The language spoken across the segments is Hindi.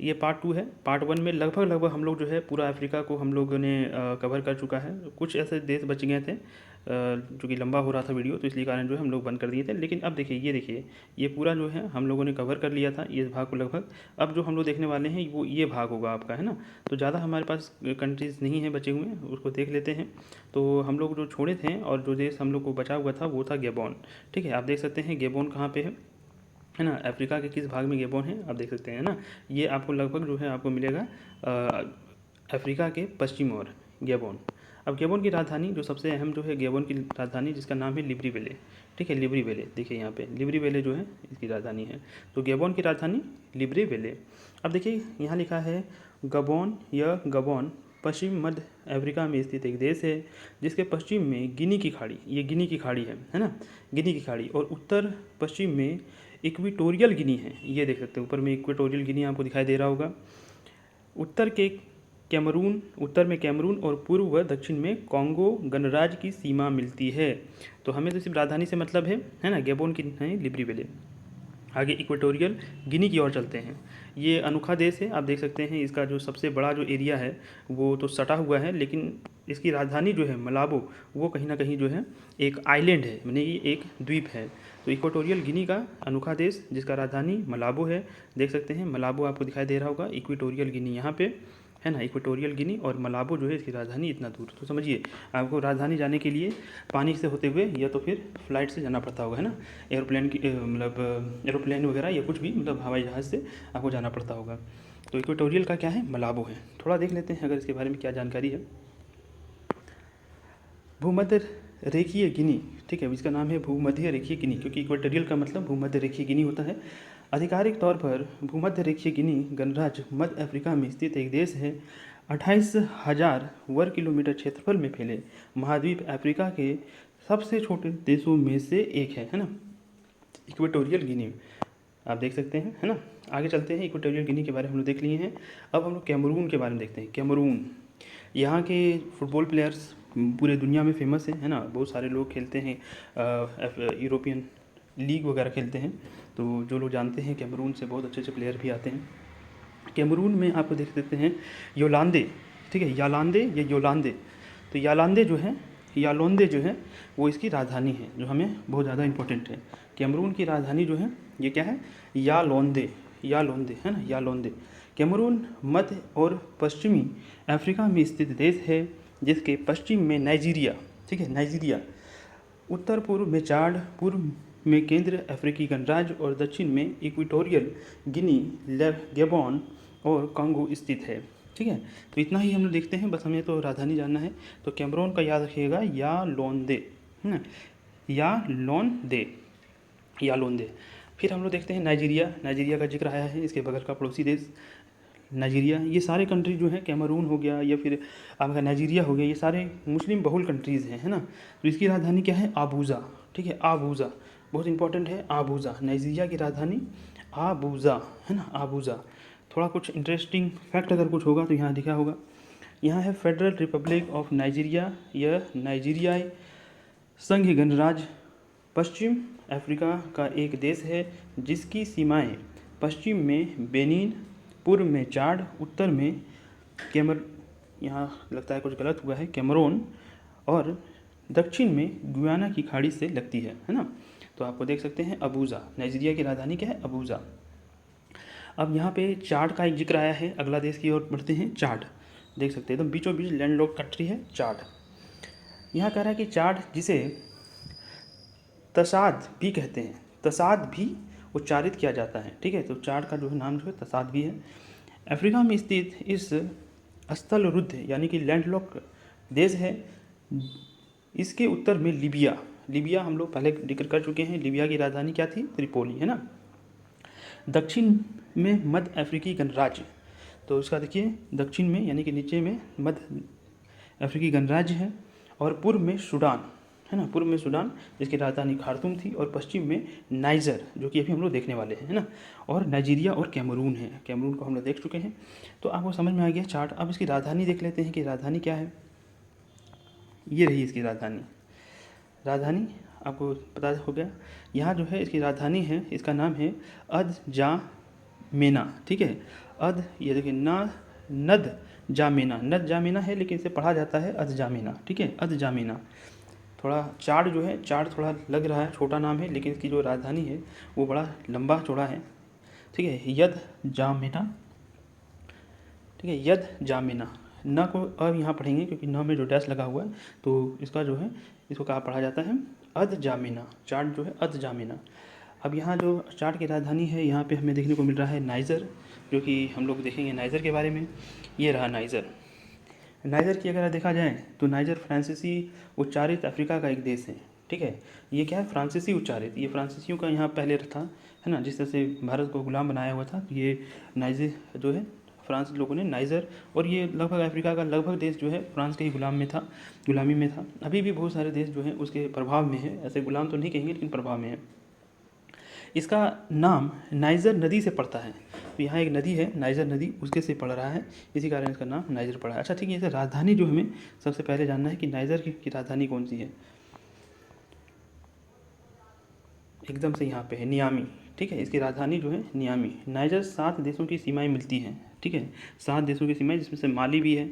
ये पार्ट 2 है। पार्ट 1 में लगभग हम लोग जो है पूरा अफ्रीका को हम लोगों ने कवर कर चुका है। कुछ ऐसे देश बच गए थे जो कि लंबा हो रहा था वीडियो, तो इसलिए कारण जो है हम लोग बंद कर दिए थे। लेकिन अब देखिए ये पूरा जो है हम लोगों ने कवर कर लिया था ये भाग को लगभग। अब जो हम लोग देखने वाले हैं वो ये भाग होगा आपका, है ना। तो ज़्यादा हमारे पास कंट्रीज़ नहीं है बचे हुए, उसको देख लेते हैं। तो हम लोग जो छोड़े थे और जो देश हम लोग को बचा हुआ था वो था गैबोन। ठीक है, आप देख सकते हैं गैबोन कहाँ पे है ना, अफ्रीका के किस भाग में गैबोन है आप देख सकते हैं ना। ये आपको लगभग जो है आपको मिलेगा अफ्रीका के पश्चिम ओर गैबोन। अब गैबोन की राजधानी जो सबसे अहम जो है गैबोन की राजधानी जिसका नाम है लिब्रीविले। ठीक है, लिब्रीविले देखिए यहाँ पे लिब्रीविले जो है इसकी राजधानी है। तो गैबोन की राजधानी लिब्रीविले। अब देखिए यहाँ लिखा है गबोन या गबोन पश्चिम मध्य अफ्रीका में स्थित एक देश है जिसके पश्चिम में गिनी की खाड़ी, ये गिनी की खाड़ी है ना, गिनी की खाड़ी, और उत्तर पश्चिम में इक्वेटोरियल गिनी है। ये देख सकते हैं ऊपर में इक्वेटोरियल गिनी आपको दिखाई दे रहा होगा। उत्तर में कैमरून और पूर्व व दक्षिण में कॉन्गो गणराज्य की सीमा मिलती है। तो हमें तो सिर्फ राजधानी से मतलब है ना, गैबोन की है लिब्रीविले। आगे इक्वेटोरियल गिनी की ओर चलते हैं। ये अनोखा देश है, आप देख सकते हैं इसका जो सबसे बड़ा जो एरिया है वो तो सटा हुआ है, लेकिन इसकी राजधानी जो है मलाबो वो कहीं ना कहीं जो है एक आइलैंड है, यानी ये एक द्वीप है। तो इक्वेटोरियल गिनी का अनोखा देश जिसका राजधानी मलाबो है, देख सकते हैं मलाबो आपको दिखाई दे रहा होगा। इक्वेटोरियल गिनी यहाँ पे है ना, इक्वेटोरियल गिनी और मलाबो जो है इसकी राजधानी इतना दूर। तो समझिए आपको राजधानी जाने के लिए पानी से होते हुए या तो फिर फ्लाइट से जाना पड़ता होगा, है ना, एरोप्लेन की मतलब एरोप्लेन वगैरह या कुछ भी मतलब हवाई जहाज़ से आपको जाना पड़ता होगा। तो इक्वेटोरियल का क्या है, मलाबो है। थोड़ा देख लेते हैं अगर इसके बारे में क्या जानकारी है। भूमध्य रेखीय गिनी, ठीक है, इसका नाम है भूमध्य रेखीय गिनी, क्योंकि इक्वेटोरियल का मतलब भूमध्य रेखीय गिनी होता है। आधिकारिक तौर पर भूमध्य रेखीय गिनी गणराज्य मध्य अफ्रीका में स्थित एक देश है। 28,000 वर्ग किलोमीटर क्षेत्रफल में फैले महाद्वीप अफ्रीका के सबसे छोटे देशों में से एक है ना, इक्वेटोरियल गिनी। आप देख सकते हैं, है ना। आगे चलते हैं, इक्वेटोरियल गिनी के बारे में हम लोग देख लिए हैं। अब हम लोग कैमरून के बारे में देखते हैं। कैमरून, यहाँ के फुटबॉल प्लेयर्स पूरे दुनिया में फेमस है ना, बहुत सारे लोग खेलते हैं, यूरोपियन लीग वगैरह खेलते हैं। तो जो लोग जानते हैं कैमरून से बहुत अच्छे अच्छे प्लेयर भी आते हैं। कैमरून में आपको देख सकते हैं योलांदे, ठीक है, यालांदे या योलांदे। तो यालोंदे जो है वो इसकी राजधानी है, जो हमें बहुत ज़्यादा इंपॉर्टेंट है। कैमरून की राजधानी जो है ये क्या है, यालोंदे है ना, यालोंदे। कैमरून मध्य और पश्चिमी अफ्रीका में स्थित देश है जिसके पश्चिम में नाइजीरिया, ठीक है, नाइजीरिया, उत्तर पूर्व में चाड, पूर्व में केंद्र अफ्रीकी गणराज्य और दक्षिण में इक्वेटोरियल गिनी, गैबोन और कांगो स्थित है। ठीक है, तो इतना ही हम लोग देखते हैं, बस हमें तो राजधानी जानना है। तो कैमरून का याद रखिएगा यालोंदे, है ना, यालोंदे। फिर हम लोग देखते हैं नाइजीरिया का जिक्र आया है, इसके बगल का पड़ोसी देश नाइजीरिया। ये सारे कंट्री जो है, कैमरून हो गया या फिर आपका नाइजीरिया हो गया, ये सारे मुस्लिम बहुल कंट्रीज़ हैं, है ना। तो इसकी राजधानी क्या है, आबूजा, ठीक है, आबूजा बहुत इंपॉर्टेंट है। आबूजा नाइजीरिया की राजधानी आबूजा, है ना, आबूजा। थोड़ा कुछ इंटरेस्टिंग फैक्ट अगर कुछ होगा तो यहाँ लिखा होगा। यहाँ है फेडरल रिपब्लिक ऑफ नाइजीरिया, यह नाइजीरियाई संघ गणराज्य पश्चिम अफ्रीका का एक देश है जिसकी सीमाएं पश्चिम में बेनिन, पूर्व में चाड, उत्तर में यहाँ लगता है कुछ गलत हुआ है, कैमरून, और दक्षिण में गुयाना की खाड़ी से लगती है ना। तो आपको देख सकते हैं अबूजा, नाइजीरिया की राजधानी क्या है, अबूजा। अब यहाँ पे चाड का एक जिक्र आया है, अगला देश की ओर बढ़ते हैं। चाड देख सकते हैं एकदम बीचों बीच लैंडलॉक कंट्री है चाड। यहाँ कह रहा है कि चाड जिसे तसाद भी कहते हैं, तसाद भी उच्चारित किया जाता है, ठीक है। तो चाड का जो है नाम जो है तसाद भी है। अफ्रीका में स्थित इस स्थल रुद्ध यानी कि लैंडलॉक देश है। इसके उत्तर में लिबिया हम लोग पहले जिक्र कर चुके हैं, लिबिया की राजधानी क्या थी, त्रिपोली, है ना। दक्षिण में मध्य अफ्रीकी गणराज्य, तो इसका देखिए दक्षिण में यानी कि नीचे में मध्य अफ्रीकी गणराज्य है, और पूर्व में सूडान, है ना, पूर्व में सूडान जिसकी राजधानी खार्तूम थी, और पश्चिम में नाइजर जो कि अभी हम लोग देखने वाले हैं, है ना, और नाइजीरिया और कैमरून है। कैमरून को हम लोग देख चुके हैं, तो आपको समझ में आ गया चार्ट। अब इसकी राजधानी देख लेते हैं कि राजधानी क्या है। ये रही इसकी राजधानी आपको पता हो गया। यहाँ जो है इसकी राजधानी है, इसका नाम है अदजामेना, ठीक है, अध, ये देखिए न, नद जामेना, नद जामेना है लेकिन इसे पढ़ा जाता है अध जामेना, ठीक है, अध जामेना। थोड़ा चाड जो है, चाड थोड़ा लग रहा है छोटा नाम है, लेकिन इसकी जो राजधानी है वो बड़ा लंबा चौड़ा है, ठीक है। यद जामेना, ठीक है, यद जामेना। न को अब यहाँ पढ़ेंगे क्योंकि न में जो डैश लगा हुआ है तो इसका जो है इसको कहा पढ़ा जाता है अध जामेना, चाड जो है अध जामेना। अब यहाँ जो चाड की राजधानी है यहाँ पे हमें देखने को मिल रहा है नाइजर, जो कि हम लोग देखेंगे नाइजर के बारे में। ये रहा नाइजर। नाइजर की अगर देखा जाए तो नाइजर फ्रांसीसी उच्चारित अफ्रीका का एक देश है, ठीक है। ये क्या है, फ्रांसीसी उच्चारित, ये फ्रांसीसियों का यहाँ पहले था, है ना, जिस तरह से भारत को गुलाम बनाया हुआ था। तो ये नाइजर जो है फ्रांस लोगों ने नाइजर, और ये लगभग अफ्रीका का लगभग देश जो है फ्रांस के ही गुलामी में था। अभी भी बहुत सारे देश जो है उसके प्रभाव में है, ऐसे गुलाम तो नहीं कहेंगे लेकिन प्रभाव में है। इसका नाम नाइजर नदी से पड़ता है, तो यहाँ एक नदी है नाइजर नदी, उसके से पड़ रहा है, इसी कारण इसका नाम नाइजर पड़ा है। अच्छा ठीक है, इसका राजधानी जो हमें सबसे पहले जानना है कि नाइजर की राजधानी कौन सी है। एकदम से यहाँ पे है नियामी, ठीक है, इसकी राजधानी जो है नियामी। नाइजर 7 देशों की सीमाएं मिलती हैं, ठीक है, 7 देशों की सीमाएं, जिसमें से माली भी है।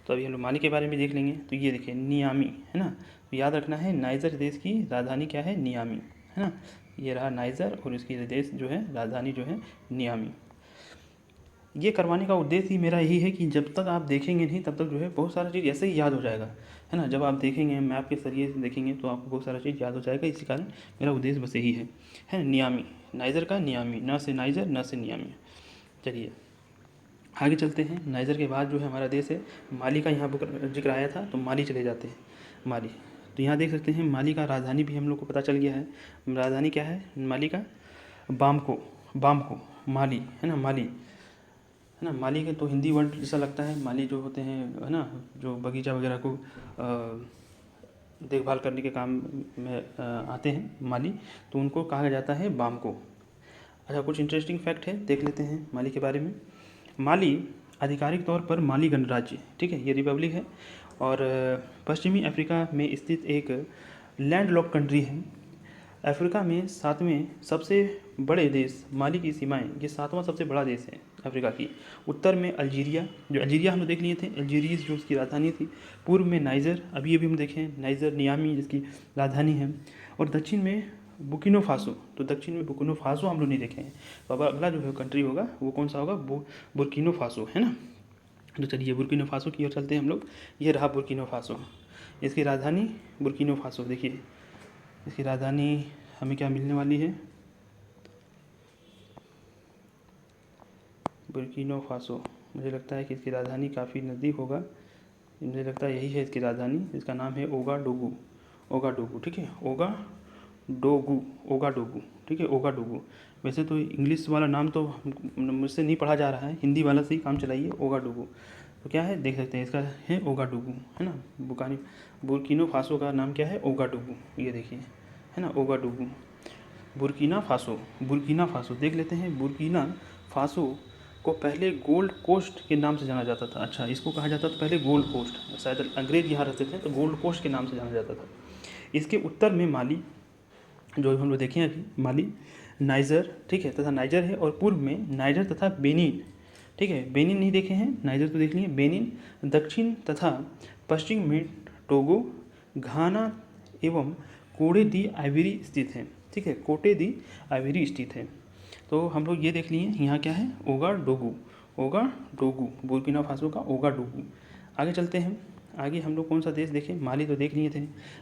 तो अभी हम लोग माली के बारे में देख लेंगे। तो ये देखिए नियामी, है ना, तो याद रखना है नाइजर देश की राजधानी क्या है, नियामी, है ना। ये रहा नाइजर और इसकी देश जो है राजधानी जो है नियामी। ये करवाने का उद्देश्य ही मेरा यही है कि जब तक आप देखेंगे नहीं तब तक जो है बहुत सारा चीज़ ऐसे ही याद हो जाएगा, है ना। जब आप देखेंगे मैप के जरिए से देखेंगे तो आपको बहुत सारा चीज़ याद हो जाएगा, इसी कारण मेरा उद्देश्य बस यही है नियामी, नाइजर का नियामी, न से नाइजर न से नियामी। चलिए आगे चलते हैं। नाइजर के बाद जो है हमारा देश है माली का, यहाँ जिक्र आया था तो माली चले जाते हैं। माली, तो यहाँ देख सकते हैं माली का राजधानी भी हम लोग को पता चल गया है। राजधानी क्या है माली का, बामको माली, है ना, माली, है ना। माली के तो हिंदी वर्ड जैसा लगता है, माली जो होते हैं, है ना, जो बगीचा वगैरह को देखभाल करने के काम में आते हैं माली, तो उनको कहा जाता है बामको। अच्छा कुछ इंटरेस्टिंग फैक्ट है, देख लेते हैं माली के बारे में। माली आधिकारिक तौर पर माली गणराज्य, ठीक है, ये रिपब्लिक है और पश्चिमी अफ्रीका में स्थित एक लैंडलॉक कंट्री है। अफ्रीका में 7वें सबसे बड़े देश माली की सीमाएं, ये 7वां सबसे बड़ा देश है अफ्रीका की। उत्तर में अल्जीरिया, जो अल्जीरिया हम लोग देख लिए थे, अल्जीरियस जो उसकी राजधानी थी। पूर्व में नाइजर, अभी हम देखें नाइजर नियामी जिसकी राजधानी है। और दक्षिण में बुर्किना फासो, तो दक्षिण में बुर्किना फासो हम लोग नहीं देखे हैं। तो अब अगला जो है कंट्री होगा वो कौन सा होगा, बुर्किना फासो, है ना। तो चलिए बुर्किना फासो की ओर चलते हैं हम लोग। ये रहा बुर्किना फासो, इसकी राजधानी बुर्किना फासो। देखिए इसकी राजधानी हमें क्या मिलने वाली है, बुर्किना फासो। मुझे लगता है कि इसकी राजधानी काफ़ी नज़दीक होगा, मुझे लगता है यही है इसकी राजधानी। इसका नाम है ओगाडोगू, ओगाडोगू, ठीक है, ओगाडोगू, ठीक है, ओगाडोगू। वैसे तो इंग्लिश वाला नाम तो मुझसे नहीं पढ़ा जा रहा है, हिंदी वाला से ही काम चलाइए, ओगाडोगू। तो क्या है देख सकते हैं, इसका है ओगाडोगू, है ना। बुर्किना फासो का नाम क्या है, ओगाडोगू, ये देखिए, है ना, ओगाडोगू। बुर्किना फासो, बुर्किना फासो देख लेते हैं। बुर्किना फासो को पहले गोल्ड कोस्ट के नाम से जाना जाता था। अच्छा इसको कहा जाता था पहले गोल्ड कोस्ट, शायद अंग्रेज यहाँ रहते थे तो गोल्ड कोस्ट के नाम से जाना जाता था। इसके उत्तर में माली, जो हम लोग देखें अभी, माली, नाइजर, ठीक है, तथा नाइजर है। और पूर्व में नाइजर तथा बेनिन, ठीक है, बेनिन नहीं देखे हैं, नाइजर तो देख लिए, बेनिन। दक्षिण तथा पश्चिम में टोगो, घाना एवं कोटे दी आइवरी स्थित है, ठीक है, कोटे दी आइवरी स्थित है। तो हम लोग ये देख लिए यहाँ क्या है, ओगाडोगू, ओगाडोगू, बुर्किना फासो का ओगाडोगू। आगे चलते हैं। आगे हम लोग कौन सा देश देखें, माली तो देख लिए थे,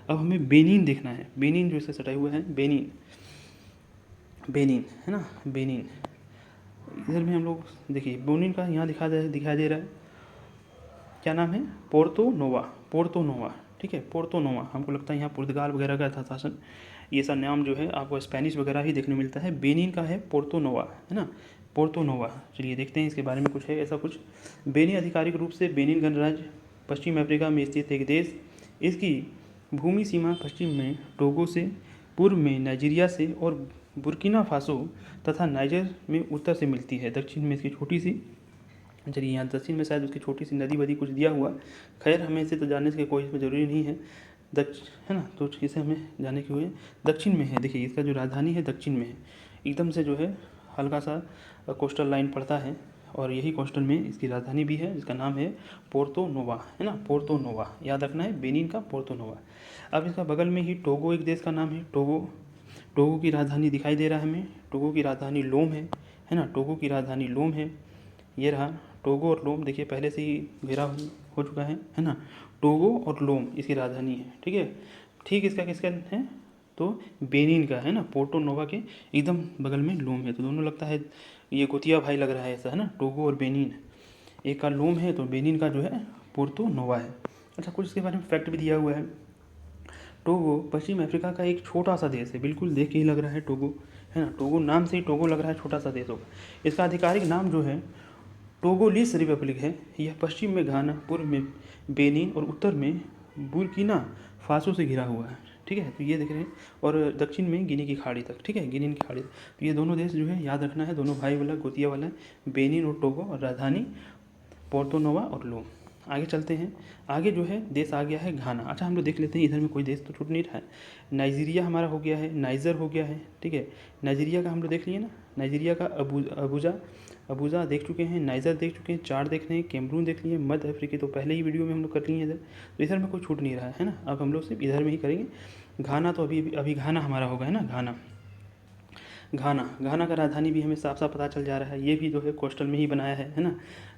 अब हमें बेनिन देखना है। बेनिन जो इससे सटा हुआ है, बेनिन, बेनिन, है ना, बेनिन। इधर में हम लोग देखिए बेनिन का यहाँ दिखाई दे रहा है, क्या नाम है, पोर्तो नोवा, पोर्तो नोवा, ठीक है, पोर्तो नोवा। हमको लगता है यहाँ पुर्तगाल वगैरह का था शासन, ये सब नाम जो है आपको स्पेनिश वगैरह ही देखने मिलता है। बेनिन का है पोर्तो नोवा, है ना, पोर्तो नोवा। चलिए देखते हैं इसके बारे में कुछ है ऐसा कुछ। बेनिन आधिकारिक रूप से बेनिन गणराज्य पश्चिम अफ्रीका में स्थित एक देश। इसकी भूमि सीमा पश्चिम में टोगो से, पूर्व में नाइजीरिया से और बुर्किना फासो तथा नाइजर में उत्तर से मिलती है। दक्षिण में इसकी छोटी सी, चलिए यहाँ दक्षिण में शायद उसकी छोटी सी नदी वदी कुछ दिया हुआ, खैर हमें इसे तो जानने की कोई इसमें ज़रूरी नहीं है, है ना। तो इसे हमें जाने के हुए दक्षिण में है। देखिए इसका जो राजधानी है दक्षिण में है, एकदम से जो है हल्का सा कोस्टल लाइन पड़ता है और यही कोस्टल में इसकी राजधानी भी है, जिसका नाम है पोर्तो नोवा, है ना, पोर्तो नोवा, याद रखना है, बेनिन का पोर्तो नोवा। अब इसका बगल में ही टोगो एक देश का नाम है, टोगो। टोगो की राजधानी दिखाई दे रहा है हमें, टोगो की राजधानी लोम है ना, टोगो की राजधानी लोम है। ये रहा टोगो और लोम, देखिए पहले से ही घेरा हो चुका है ना। टोगो और लोम इसकी राजधानी है, ठीक है। ठीक इसका किसका है, तो बेनिन का, है ना, पोर्टो नोवा के एकदम बगल में लोम है, तो दोनों लगता है ये गोतिया भाई लग रहा है ऐसा, है ना, टोगो और बेनिन। एक का लोम है तो बेनिन का जो है पोर्तो नोवा है। अच्छा, कुछ इसके बारे में फैक्ट भी दिया हुआ है। टोगो पश्चिम अफ्रीका का एक छोटा सा देश है, बिल्कुल देख के ही लग रहा है टोगो, है ना, टोगो नाम से ही टोगो लग रहा है छोटा सा देश होगा। इसका आधिकारिक नाम जो है टोगोलीस रिपब्लिक है। यह पश्चिम में घाना, पूर्व में बेनिन और उत्तर में बुर्किना फासो से घिरा हुआ है, ठीक है। तो ये देख रहे हैं, और दक्षिण में गिनी की खाड़ी तक, ठीक है, गिनी की खाड़ी तक। तो ये दोनों देश जो है याद रखना है, दोनों भाई वाला गोतिया वाला है, बेनिन और टोगो, और राजधानी पोर्तो नोवा और लोम। आगे चलते हैं, आगे जो है देश आ गया है घाना। अच्छा, हम लोग देख लेते हैं इधर में कोई देश तो छूट नहीं रहा है। नाइजीरिया हमारा हो गया है, नाइजर हो गया है, ठीक है। नाइजीरिया का हम लोग देख लिए ना, नाइजीरिया का अबूजा अबूजा देख चुके हैं, नाइजर देख चुके हैं, चार देख रहे हैं, कैमरून देख लिए, मध्य अफ्रीका तो पहले ही वीडियो में हम लोग कर लिए हैं इधर, तो इधर में कोई छूट नहीं रहा है ना। अब हम लोग सिर्फ इधर में ही करेंगे। घाना तो अभी अभी घाना हमारा होगा, है ना, घाना। घाना का राजधानी भी हमें साफ साफ पता चल जा रहा है, ये भी जो है कोस्टल में ही बनाया है ना।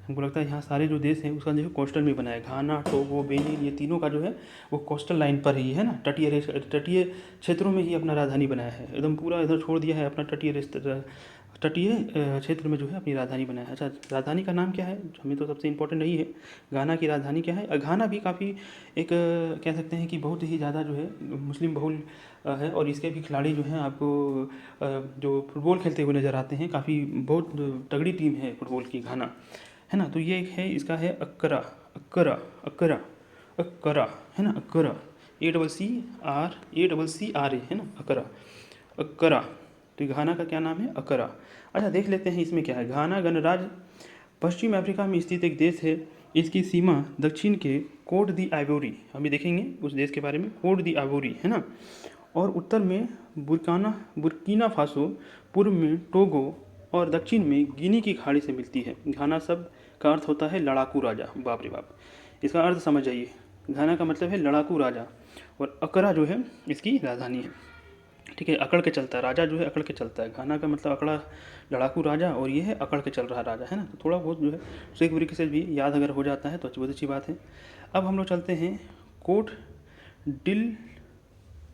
हमको लगता है यहाँ सारे जो देश हैं उसका जो है कोस्टल में बनाया है। घाना, टोगो, बेनिन, ये तीनों का जो है वो कोस्टल लाइन पर ही है ना, तटीय क्षेत्रों में ही अपना राजधानी बनाया है, एकदम पूरा इधर छोड़ दिया है अपना तटीय क्षेत्र में जो है अपनी राजधानी बनाया है। अच्छा, राजधानी का नाम क्या है, हमें तो सबसे इम्पोर्टेंट नहीं है, घाना की राजधानी क्या है। घाना भी काफ़ी एक कह सकते हैं कि बहुत ही ज़्यादा जो है मुस्लिम बहुल है, और इसके भी खिलाड़ी जो हैं आपको जो फुटबॉल खेलते हुए नज़र आते हैं, काफ़ी बहुत तगड़ी टीम है फुटबॉल की घाना, है ना। तो ये एक है, इसका है अक्करा, अक्करा, अक्करा, अक्करा, है ना, अक्करा, ACCRA, है ना, अक्करा, अक्करा। तो घाना का क्या नाम है, अक्करा। अच्छा, देख लेते हैं इसमें क्या है। घाना गणराज्य पश्चिम अफ्रीका में स्थित एक देश है। इसकी सीमा दक्षिण के कोट दी आइवोरी, हम भी देखेंगे उस देश के बारे में, कोट दी आइवोरी, है ना, और उत्तर में बुर्किना फासो, पूर्व में टोगो, और दक्षिण में गिनी की खाड़ी से मिलती है। घाना शब्द का अर्थ होता है लड़ाकू राजा, बाप रे बाप, इसका अर्थ समझ जाइए। घाना का मतलब है लड़ाकू राजा, और अकरा जो है इसकी राजधानी है, ठीक है। अकड़ के चलता है राजा, जो है अकड़ के चलता है। घाना का मतलब अकड़ा लड़ाकू राजा, और ये है अकड़ के चल रहा राजा, है ना। तो थोड़ा बहुत जो है सही तरीके से भी याद अगर हो जाता है तो बहुत अच्छी बात है। अब हम लोग चलते हैं कोट डिल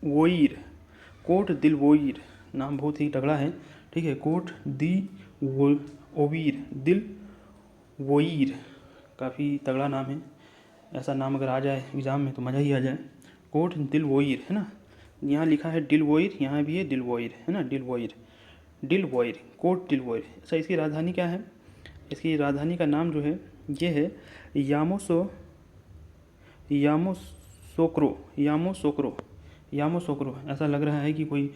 वोईर, कोट दिल वोईर, नाम बहुत ही तगड़ा है, ठीक है। कोट दी ओवीर, दिल वोईर, काफ़ी तगड़ा नाम है, ऐसा नाम अगर आ जाए एग्ज़ाम में तो मज़ा ही आ जाए। कोट दिल वोईर, है ना, यहाँ लिखा है डिल वोईर, यहाँ भी है डिल वोईर, है ना, डिल वोईर, डिल वोईर, कोट डिल वोईर। अच्छा, इसकी राजधानी क्या है, इसकी राजधानी का नाम जो है ये है यामोसोक्रो। ऐसा लग रहा है कि कोई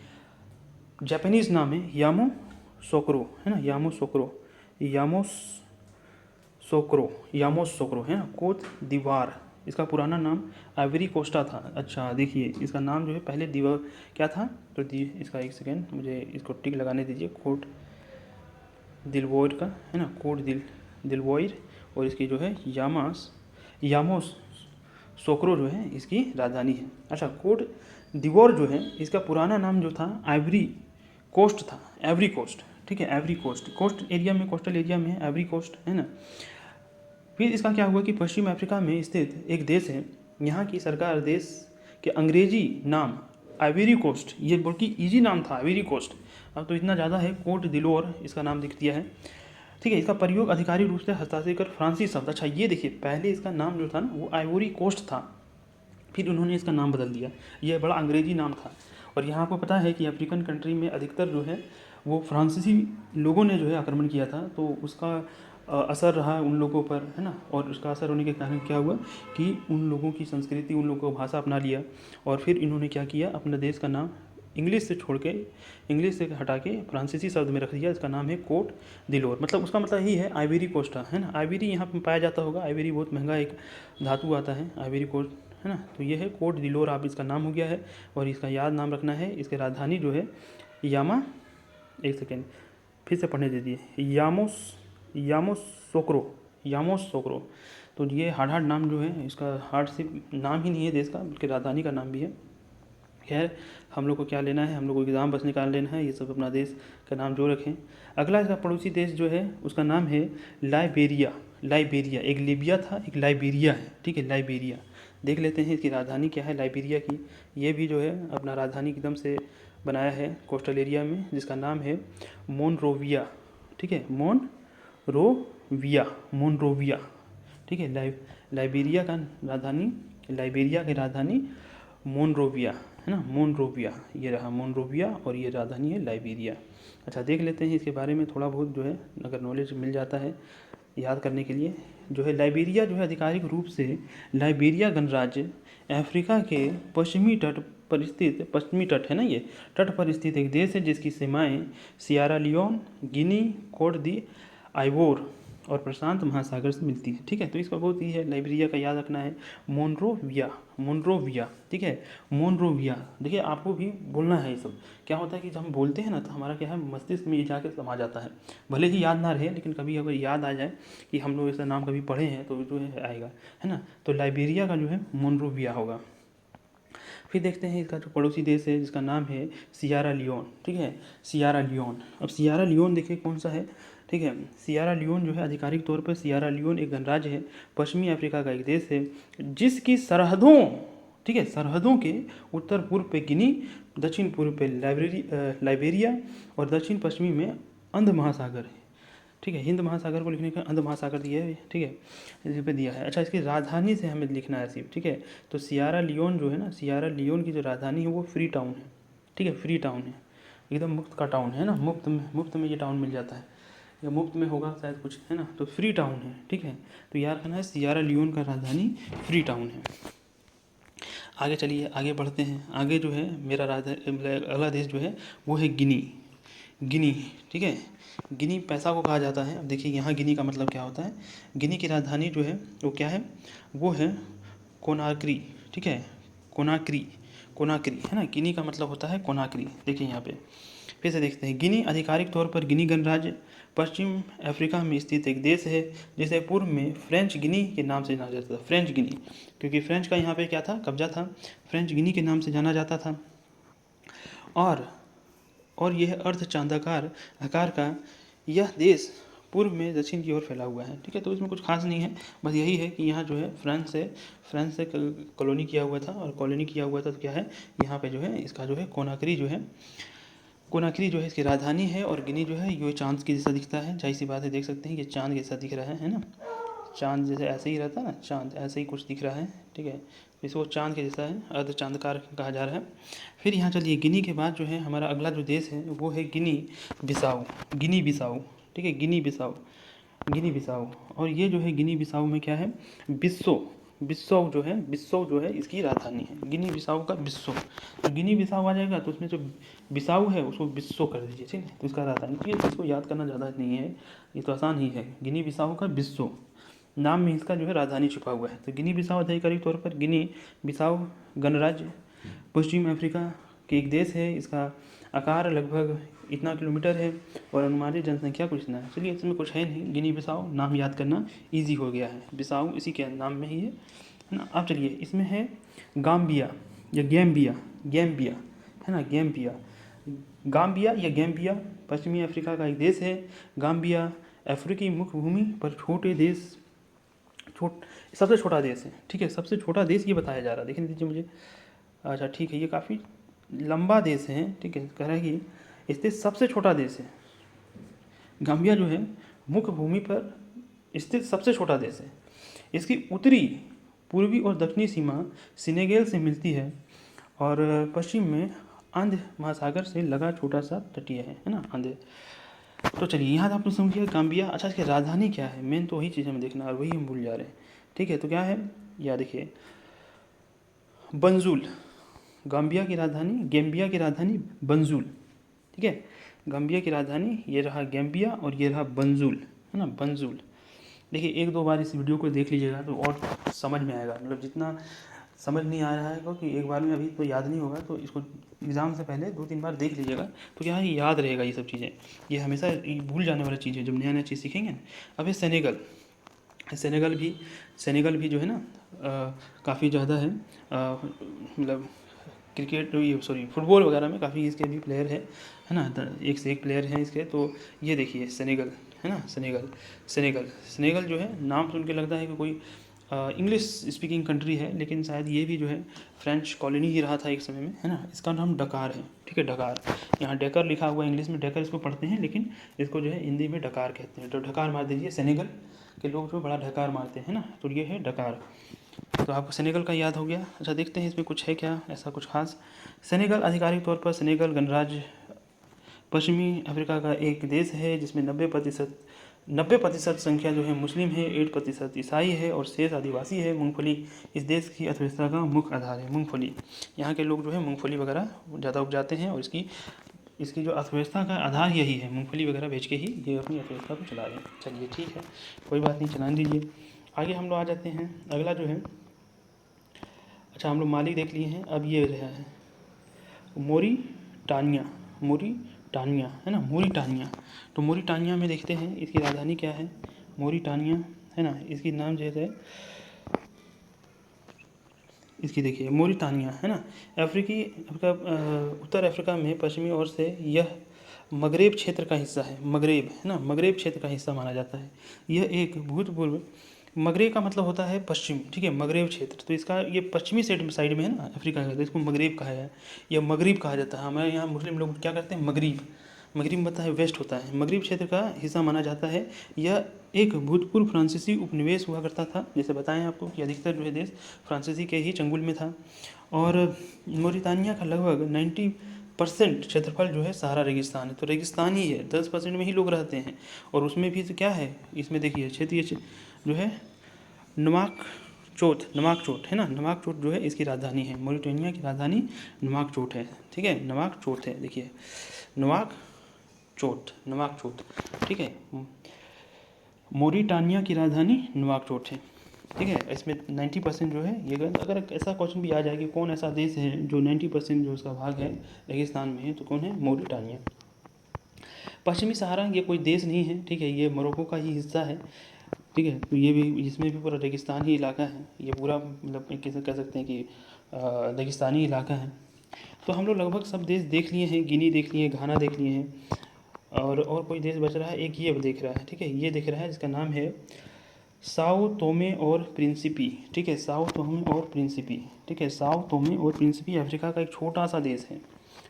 जापानीज़ नाम है, यामोसोक्रो, है ना, यामोसोक्रो, है ना। कोत दीवार, इसका पुराना नाम आइवरी कोस्टा था। अच्छा, देखिए इसका नाम जो है पहले दीवार क्या था, तो इसका एक सेकेंड मुझे इसको टिक लगाने दीजिए। कोट दिलवोर का, है ना, कोट दिलवोर, और इसकी जो है यामोस सोक्रो जो है इसकी राजधानी है। अच्छा, कोट दिवोर जो है इसका पुराना नाम जो था आइवरी कोस्ट था, एवरी कोस्ट, ठीक है, एवरी कोस्ट, कोस्ट एरिया में, कोस्टल एरिया में एवरी कोस्ट, है ना। फिर इसका क्या हुआ कि पश्चिम अफ्रीका में स्थित एक देश है, यहाँ की सरकार देश के अंग्रेजी नाम आइवरी कोस्ट, ये बल्कि इजी नाम था आइवरी कोस्ट, अब तो इतना ज़्यादा है, कोट दिलोर इसका नाम लिख दिया है, ठीक है। इसका प्रयोग आधिकारिक रूप से हस्ताक्षर फ्रांसीसी शब्द। अच्छा, ये देखिए पहले इसका नाम जो था ना वो आइवरी कोस्ट था, फिर उन्होंने इसका नाम बदल दिया, ये बड़ा अंग्रेजी नाम था। और यहाँ आपको पता है कि अफ्रीकन कंट्री में अधिकतर जो है वो फ्रांसीसी लोगों ने जो है आक्रमण किया था, तो उसका असर रहा उन लोगों पर, है ना। और उसका असर होने के कारण क्या हुआ कि उन लोगों की संस्कृति, उन लोगों को भाषा अपना लिया, और फिर इन्होंने क्या किया, अपने देश का नाम इंग्लिश से छोड़ के, इंग्लिश से हटा के फ्रांसीसी शब्द में रख दिया, इसका नाम है कोट दिलोर। मतलब उसका मतलब यही है आइवरी कोस्ट, है ना। आइवरी यहाँ पर पाया जाता होगा, आइवरी बहुत महंगा एक धातु आता है, आइवरी कोस्ट, है ना। तो ये है कोट दिलोर, आप इसका नाम हो गया है, और इसका याद नाम रखना है। इसकी राजधानी जो है एक सेकेंड फिर से पढ़ने दीजिए, यामोसोक्रो, यामोसोक्रो। तो ये हार्ड नाम जो है इसका, हार्ड सिर्फ नाम ही नहीं है देश का बल्कि राजधानी का नाम भी है। खैर हम लोग को क्या लेना है, हम लोग को एग्ज़ाम बस निकाल लेना है, ये सब अपना देश का नाम जो रखें। अगला इसका पड़ोसी देश जो है उसका नाम है लाइबेरिया। लाइबेरिया, एक लीबिया था, एक लाइबेरिया है, ठीक है, लाइबेरिया। देख लेते हैं इसकी राजधानी क्या है लाइबेरिया की। ये भी जो है अपना राजधानी एकदम से बनाया है कोस्टल एरिया में, जिसका नाम है मोनरोविया, ठीक है, मोनरोविया, मोनरोविया, ठीक है। लाइबेरिया का राजधानी, लाइबेरिया की राजधानी मोनरोविया है ना, मोनरोविया, ये रहा मोनरोविया और ये राजधानी है लाइबेरिया। अच्छा देख लेते हैं इसके बारे में थोड़ा बहुत जो है, अगर नॉलेज मिल जाता है याद करने के लिए। जो है लाइबेरिया जो है आधिकारिक रूप से लाइबेरिया गणराज्य अफ्रीका के पश्चिमी तट पर स्थित, पश्चिमी तट है ना, ये तट पर स्थित एक देश है जिसकी सीमाएं सियारा लियोन, गिनी, कोट दी आइवोर और प्रशांत महासागर से मिलती है, ठीक है। तो इसका बहुत ही है लाइबेरिया का याद रखना है, मोनरोविया, मोनरोविया, ठीक है, मोनरोविया। देखिए आपको भी बोलना है ये सब। क्या होता है कि जब हम बोलते हैं ना तो हमारा क्या है मस्तिष्क में ये जाके समा जाता है, भले ही याद ना रहे लेकिन कभी अगर याद आ जाए कि हम लोग ऐसा नाम कभी पढ़े हैं तो जो है आएगा, है ना। तो लाइबेरिया का जो है मोनरोविया होगा। फिर देखते हैं इसका जो पड़ोसी देश है जिसका नाम है सियारा लियोन, ठीक है, सियारा लियोन। अब सियारा लियोन देखिए कौन सा है, ठीक है। सियारा लियोन जो है आधिकारिक तौर पर सियारा लियोन एक गणराज्य है, पश्चिमी अफ्रीका का एक देश है, जिसकी सरहदों, ठीक है, सरहदों के उत्तर पूर्व पे गिनी, दक्षिण पूर्व पे लाइबेरिया और दक्षिण पश्चिमी में अंध महासागर है, ठीक है। हिंद महासागर को लिखने का अंध महासागर दिया है, ठीक है, इस पे दिया है। अच्छा इसकी राजधानी से हमें लिखना है सिर्फ, ठीक है। तो सियारा लियोन जो है ना, सियारा लियोन की जो राजधानी है वो फ्री टाउन है, ठीक है, फ्री टाउन है, एकदम मुफ्त का टाउन है ना, मुफ्त में ये टाउन मिल जाता है, या मुफ्त में होगा शायद कुछ, है ना। तो फ्री टाउन है, ठीक है। तो याद रखना है सियारा लियोन का राजधानी फ्री टाउन है। आगे चलिए आगे बढ़ते हैं। आगे जो है मेरा अगला देश जो है वो है गिनी, गिनी, ठीक है। गिनी पैसा को कहा जाता है। अब देखिए यहाँ गिनी का मतलब क्या होता है। गिनी की राजधानी जो है वो क्या है, वो है कोनाक्री, ठीक है, कोनाक्री, कोनाक्री, है ना। गिनी का मतलब होता है कोनाक्री। देखिए यहाँ पे फिर से देखते हैं। गिनी आधिकारिक तौर पर गिनी गणराज्य पश्चिम अफ्रीका में स्थित एक देश है, जिसे पूर्व में फ्रेंच गिनी के नाम से जाना जाता था। फ्रेंच गिनी, क्योंकि फ्रेंच का यहाँ पे क्या था, कब्जा था, फ्रेंच गिनी के नाम से जाना जाता था। और यह अर्ध चांदाकार आकार का यह देश पूर्व में दक्षिण की ओर फैला हुआ है, ठीक है। तो इसमें कुछ खास नहीं है, बस यही है कि यहाँ जो है फ्रांस से कॉलोनी किया हुआ था, और कॉलोनी किया हुआ था तो क्या है यहाँ पे जो है इसका जो है कोनाक्री जो है, कोनाक्री जो है इसकी राजधानी है। और गिनी जो है ये चांद की जैसा दिखता है, जाहिर सी बात है, देख सकते हैं कि चांद जैसा दिख रहा है ना, चांद जैसे ऐसे ही रहता है ना, चांद ऐसे ही कुछ दिख रहा है, ठीक है। इसको चांद के जैसा है, अर्ध चांदकार कहा जा रहा है। फिर यहाँ चलिए गिनी के बाद जो है हमारा अगला जो देश है वो है गिनी बिसाऊ, गिनी बिसाऊ, ठीक है, गिनी बिसाऊ, गिनी बिसाऊ। और ये जो है गिनी बिसाऊ में क्या है, बिस्सो, बिस्सो जो है इसकी राजधानी है, गिनी बिसाऊ का बिस्सो। तो गिनी बिसाऊ आ जाएगा तो उसमें जो बिसाऊ है उसको बिस्सो कर दीजिए, ठीक है। तो इसका राजधानी, ठीक है, इसको याद करना ज़्यादा नहीं है, ये तो आसान ही है। गिनी बिसाऊ का बिस्सो, नाम में इसका जो है राजधानी छुपा हुआ है। तो गिनी बिसाऊ आधिकारिक तौर पर गिनी बिसाऊ गणराज्य पश्चिम अफ्रीका के एक देश है। इसका आकार लगभग इतना किलोमीटर है और अनुमानित जनसंख्या कुछ इतना है। चलिए इसमें कुछ है नहीं, गिनी बिसाऊ नाम याद करना इजी हो गया है, बिसाऊ इसी के नाम में ही है ना। अब चलिए इसमें है गाम्बिया या गैम्बिया, गैम्बिया है ना, गैम्बिया, गाम्बिया या गैम्बिया पश्चिमी अफ्रीका का एक देश है। गाम्बिया अफ्रीकी मुख्य भूमि पर सबसे छोटा देश है, ठीक है, सबसे छोटा देश ये बताया जा रहा है, देखने दीजिए मुझे। अच्छा ठीक है, ये काफ़ी लंबा देश है, ठीक है, कह रहा है कि स्थित सबसे छोटा देश है। गाम्बिया जो है मुख्य भूमि पर स्थित सबसे छोटा देश है। इसकी उत्तरी, पूर्वी और दक्षिणी सीमा सेनेगल से मिलती है और पश्चिम में अंध महासागर से लगा छोटा सा तटीय है ना, अंध। तो चलिए यहाँ आपने समझ लिया गाम्बिया। अच्छा इसकी राजधानी क्या है, मेन तो वही चीज़ हमें देखना है और वही हम भूल जा रहे हैं, ठीक है। तो क्या है, या देखिए बंजुल, गाम्बिया की राजधानी, गैम्बिया की राजधानी बंजुल, ठीक है। गाम्बिया की राजधानी ये रहा गैम्बिया और ये रहा बंजुल, है ना, बंजुल। देखिए एक दो बार इस वीडियो को देख लीजिएगा तो और समझ में आएगा, मतलब जितना समझ नहीं आ रहा है क्योंकि एक बार में अभी तो याद नहीं होगा, तो इसको एग्ज़ाम से पहले 2-3 बार देख लीजिएगा, तो क्या है याद रहेगा ये सब चीज़ें। ये हमेशा ये भूल जाने वाली चीज़ है जब नया नया चीज़ सीखेंगे ना। अब ये सेनेगल भी जो है ना काफ़ी ज़्यादा है, मतलब क्रिकेट ये सॉरी फुटबॉल वगैरह में काफ़ी इसके भी प्लेयर है ना, एक से एक प्लेयर हैं इसके। तो ये देखिए सेनेगल है ना, सेनेगल जो है नाम सुन के लगता है कि कोई इंग्लिश स्पीकिंग कंट्री है, लेकिन शायद ये भी जो है फ्रेंच कॉलोनी ही रहा था एक समय में, है ना। इसका नाम डकार है, ठीक है, डकार। यहाँ डेकर लिखा हुआ है, इंग्लिश में डेकर इसको पढ़ते हैं, लेकिन इसको जो है हिंदी में डकार कहते हैं। तो डकार मार दीजिए, सेनेगल के लोग जो बड़ा डकार मारते हैं ना, तो ये है डकार। तो आपको सेनेगल का याद हो गया। अच्छा देखते हैं इसमें कुछ है क्या ऐसा कुछ खास। सेनेगल आधिकारिक तौर पर सेनेगल गणराज्य पश्चिमी अफ्रीका का एक देश है जिसमें 90% संख्या जो है मुस्लिम है, 8% ईसाई है और शेष आदिवासी है। मूंगफली इस देश की अर्थव्यवस्था का मुख्य आधार है। मूंगफली, यहाँ के लोग जो है मूंगफली वगैरह ज़्यादा उपजाते हैं और इसकी जो अर्थव्यवस्था का आधार यही है, मूंगफली वगैरह बेच के ही ये अपनी अर्थव्यवस्था को चला रहे हैं। चलिए ठीक है, कोई बात नहीं, चलाने दीजिए। आगे हम लोग आ जाते हैं, अगला जो है, अच्छा हम लोग माली देख लिए हैं, अब ये रहा है मोरिटानिया है ना, मोरिटानिया। तो मोरिटानिया में देखते हैं इसकी राजधानी क्या है, मोरिटानिया है ना, इसकी नाम जो है इसकी देखिए मोरिटानिया है ना, उत्तर अफ्रीका में पश्चिमी ओर से यह मगरेब क्षेत्र का हिस्सा है। मगरेब है ना, मगरेब क्षेत्र का हिस्सा माना जाता है। यह एक भूतपूर्व, मगरेब का मतलब होता है पश्चिम, ठीक है, मगरेब क्षेत्र। तो इसका ये पश्चिमी साइड में है ना अफ्रीका का, तो इसको मगरेब कहा है या मगरिब कहा जाता है। हमारे यहाँ मुस्लिम लोग क्या करते हैं, मगरिब में होता है वेस्ट होता है, मगरिब क्षेत्र का हिस्सा माना जाता है। यह एक भूतपूर्व फ्रांसीसी उपनिवेश हुआ करता था, जैसे बताएं आपको कि अधिकतर जो है देश फ्रांसीसी के ही चंगुल में था। और मोरितानिया का लगभग 90% क्षेत्रफल जो है सहारा रेगिस्तान है। तो रेगिस्तान ही है, 10% में ही लोग रहते हैं। और उसमें भी तो क्या है, इसमें देखिए क्षेत्रीय जो है नमाकचोट है ना, नमाकचोट जो है इसकी राजधानी है। मोरिटानिया की राजधानी नमाकचोट है, ठीक है, नमाकचोट है, देखिए नमाकचोट, ठीक है, मोरिटानिया की राजधानी नमाकचोट है, ठीक है। इसमें 90% जो है ये, अगर ऐसा क्वेश्चन भी आ जाए कि कौन ऐसा देश है जो 90% जो उसका भाग है रेगिस्तान में है, तो कौन है, मोरिटानिया। पश्चिमी सहारा ये कोई देश नहीं है, ठीक है, ये मोरक्को का ही हिस्सा है, ठीक है। तो ये भी, इसमें भी पूरा रेगिस्तान ही इलाका है, ये पूरा मतलब कैसे कह सकते हैं कि रेगिस्तानी इलाका है। तो हम लोग लगभग सब देश देख लिए हैं, गिनी देख लिए हैं, घाना देख लिए हैं, और कोई देश बच रहा है, एक ये देख रहा है, ठीक है, ये देख रहा है जिसका नाम है साओ तोमे और प्रिंसिपी, ठीक है, साओ तोमे और प्रिंसिपी, ठीक है, साओ तोमे और प्रिंसिपी अफ्रीका का एक छोटा सा देश है,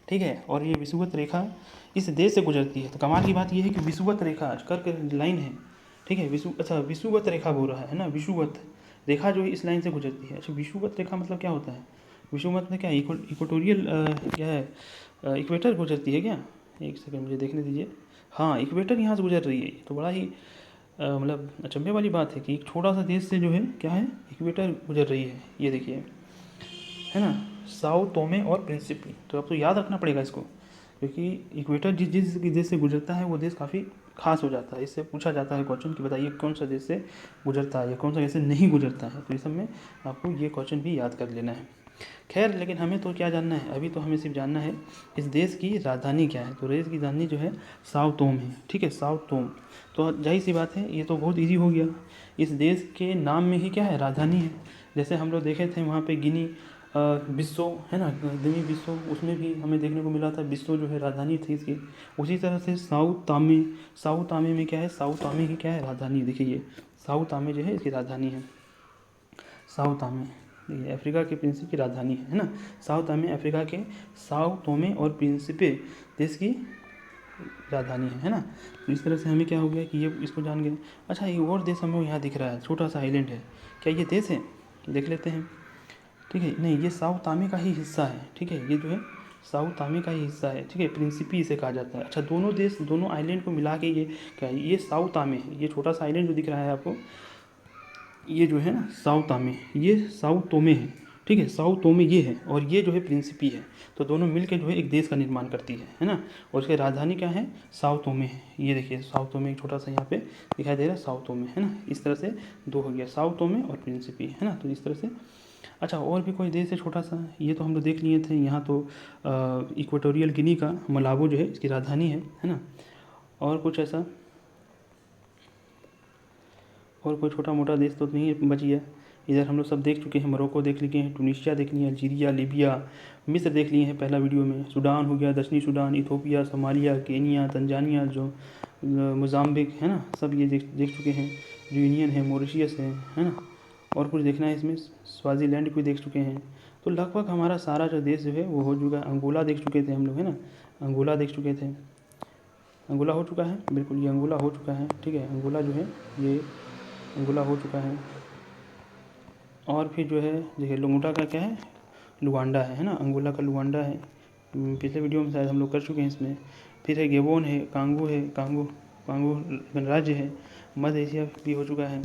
ठीक है। और ये विषुवत रेखा इस देश से गुजरती है। तो कमाल की बात ये है कि विषुवत रेखा कर्क लाइन है, ठीक है, विषुवत रेखा बोल रहा है ना, विषुवत रेखा जो इस लाइन से गुजरती है। अच्छा विषुवत रेखा मतलब क्या होता है, विषुवत में क्या इक्वेटोरियल क्या है, इक्वेटर गुजरती है क्या, एक सेकंड मुझे देखने दीजिए। हाँ इक्वेटर यहाँ से गुजर रही है, तो बड़ा ही मतलब अचंभे वाली बात है कि एक छोटा सा देश से जो है क्या है, इक्वेटर गुजर रही है, ये देखिए, है ना, साओ तोमे और प्रिंसिपी। तो अब तो याद रखना पड़ेगा इसको, क्योंकि इक्वेटर जिस देश से गुजरता है वो देश काफ़ी खास हो जाता है। इससे पूछा जाता है क्वेश्चन कि बताइए कौन सा देश से गुजरता है या कौन सा देश से नहीं गुजरता है। तो इस सब में आपको ये क्वेश्चन भी याद कर लेना है। खैर लेकिन हमें तो क्या जानना है, अभी तो हमें सिर्फ जानना है इस देश की राजधानी क्या है। तो देश की राजधानी जो है साओ तोम है, ठीक है, साओ तोम। तो जाहिर सी बात है ये तो बहुत इजी हो गया, इस देश के नाम में ही क्या है, राजधानी है। जैसे हम लोग देखे थे वहाँ पे गिनी बिस्सो है ना, गिनी बिस्सो, उसमें भी हमें देखने को मिला था बिस्सो जो है राजधानी थी इसकी। उसी तरह से साओ तामे में क्या है, साओ तामे की क्या है, राजधानी। देखिए ये साओ तामे जो है इसकी राजधानी है, साओ तामे, ये अफ्रीका के प्रिंसिप की राजधानी है ना। साओ तामे अफ्रीका के साओ तोमे और प्रिंसिपे देश की राजधानी है ना। तो इस तरह से हमें क्या हो गया कि ये इसको जान गए। अच्छा एक और देश हमें यहाँ दिख रहा है, छोटा सा आइलैंड है, क्या ये देश है, देख लेते हैं, ठीक है। नहीं ये साओ तामे का ही हिस्सा है, ठीक है, ये जो है साओ तामे का ही हिस्सा है, ठीक है, प्रिंसिपी इसे कहा जाता है। अच्छा दोनों देश, दोनों आइलैंड को मिला के ये क्या है, ये साओ तामे है। ये छोटा सा आइलैंड जो दिख रहा है आपको, ये जो है ना साओ तामे, ये साओ तोमे है, ठीक है, साओ तोमे ये है और ये जो है प्रिंसिपी है। तो दोनों मिलकर जो है एक देश का निर्माण करती है ना। और उसकी राजधानी क्या है, साओ तोमे है। ये देखिए साओ तोमे एक छोटा सा यहाँ पे दिखाई दे रहा है, साओ तोमे है ना। इस तरह से दो हो गया, साओ तोमे और प्रिंसिपी है ना। तो इस तरह से अच्छा, और भी कोई देश है छोटा सा, ये तो हम लोग देख लिए थे। यहाँ तो इक्वेटोरियल गिनी का मलाबो जो है इसकी राजधानी है ना। और कुछ ऐसा और कोई छोटा मोटा देश तो नहीं बच गया। इधर हम लोग सब देख चुके हैं, मोरक्को देख लिए हैं, टूनिशिया देख लिए, अल्जीरिया, लीबिया, मिस्र देख लिए हैं पहला वीडियो में, सूडान हो गया, दक्षिणी Sudan, Ethiopia, Somalia, Kenya, Tanzania, जो मोज़ाम्बिक है ना, सब ये देख देख चुके हैं। यूनियन है, मॉरिशियस है ना। और कुछ देखना है इसमें, स्वाज़ीलैंड भी देख चुके हैं। तो लगभग हमारा सारा जो देश जो है वो हो चुका है। अंगोला देख चुके थे हम लोग, है ना, अंगोला देख चुके थे। अंगोला हो चुका है, बिल्कुल ये अंगोला हो चुका है, ठीक है। अंगोला जो है ये अंगोला हो चुका है। और फिर जो है देखिए लुंगोटा का क्या है, लुआंडा है ना, अंगोला का लुआंडा है। पिछले वीडियो में शायद हम लोग कर चुके हैं इसमें। फिर है गेबोन है, कांगो है, कांगो कांगो गणराज्य है। मध्य एशिया भी हो चुका है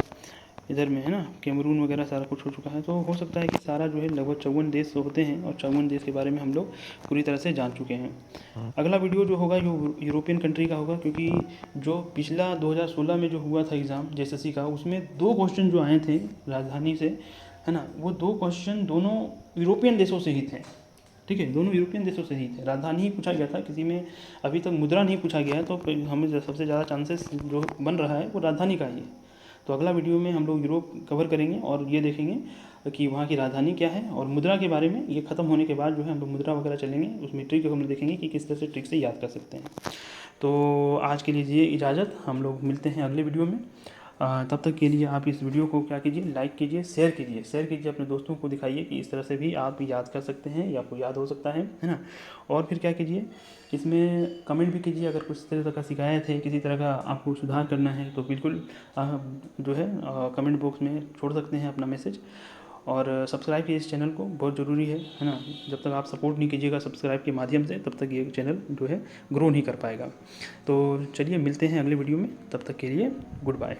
इधर में, है ना, कैमरून वगैरह सारा कुछ हो चुका है। तो हो सकता है कि सारा जो है लगभग 54 देश होते हैं, और 54 देश के बारे में हम लोग पूरी तरह से जान चुके हैं। अगला वीडियो जो होगा यूरोपियन कंट्री का होगा, क्योंकि जो पिछला 2016 में जो हुआ था एग्ज़ाम जेएसएससी का, उसमें 2 क्वेश्चन जो आए थे राजधानी से, है ना, वो 2 क्वेश्चन दोनों यूरोपियन देशों से ही थे, ठीक है, दोनों यूरोपियन देशों से ही थे। राजधानी ही पूछा गया था, किसी में अभी तक मुद्रा नहीं पूछा गया है। तो हमें सबसे ज़्यादा चांसेस जो बन रहा है वो राजधानी का ही है। तो अगला वीडियो में हम लोग यूरोप कवर करेंगे और ये देखेंगे कि वहाँ की राजधानी क्या है, और मुद्रा के बारे में ये ख़त्म होने के बाद जो है हम लोग मुद्रा वगैरह चलेंगे, उसमें ट्रिक हम लोग देखेंगे कि किस तरह से ट्रिक से याद कर सकते हैं। तो आज के लिए दीजिए इजाज़त, हम लोग मिलते हैं अगले वीडियो में। तब तक के लिए आप इस वीडियो को क्या कीजिए, लाइक कीजिए, शेयर कीजिए अपने दोस्तों को, दिखाइए कि इस तरह से भी आप याद कर सकते हैं या आपको याद हो सकता है ना। और फिर क्या कीजिए, इसमें कमेंट भी कीजिए, अगर कुछ तरह का शिकायत है, किसी तरह का आपको सुधार करना है तो बिल्कुल जो है कमेंट बॉक्स में छोड़ सकते हैं अपना मैसेज। और सब्सक्राइब कीजिए इस चैनल को, बहुत ज़रूरी है ना। जब तक आप सपोर्ट नहीं कीजिएगा सब्सक्राइब के माध्यम से, तब तक ये चैनल जो है ग्रो नहीं कर पाएगा। तो चलिए मिलते हैं अगले वीडियो में, तब तक के लिए गुड बाय।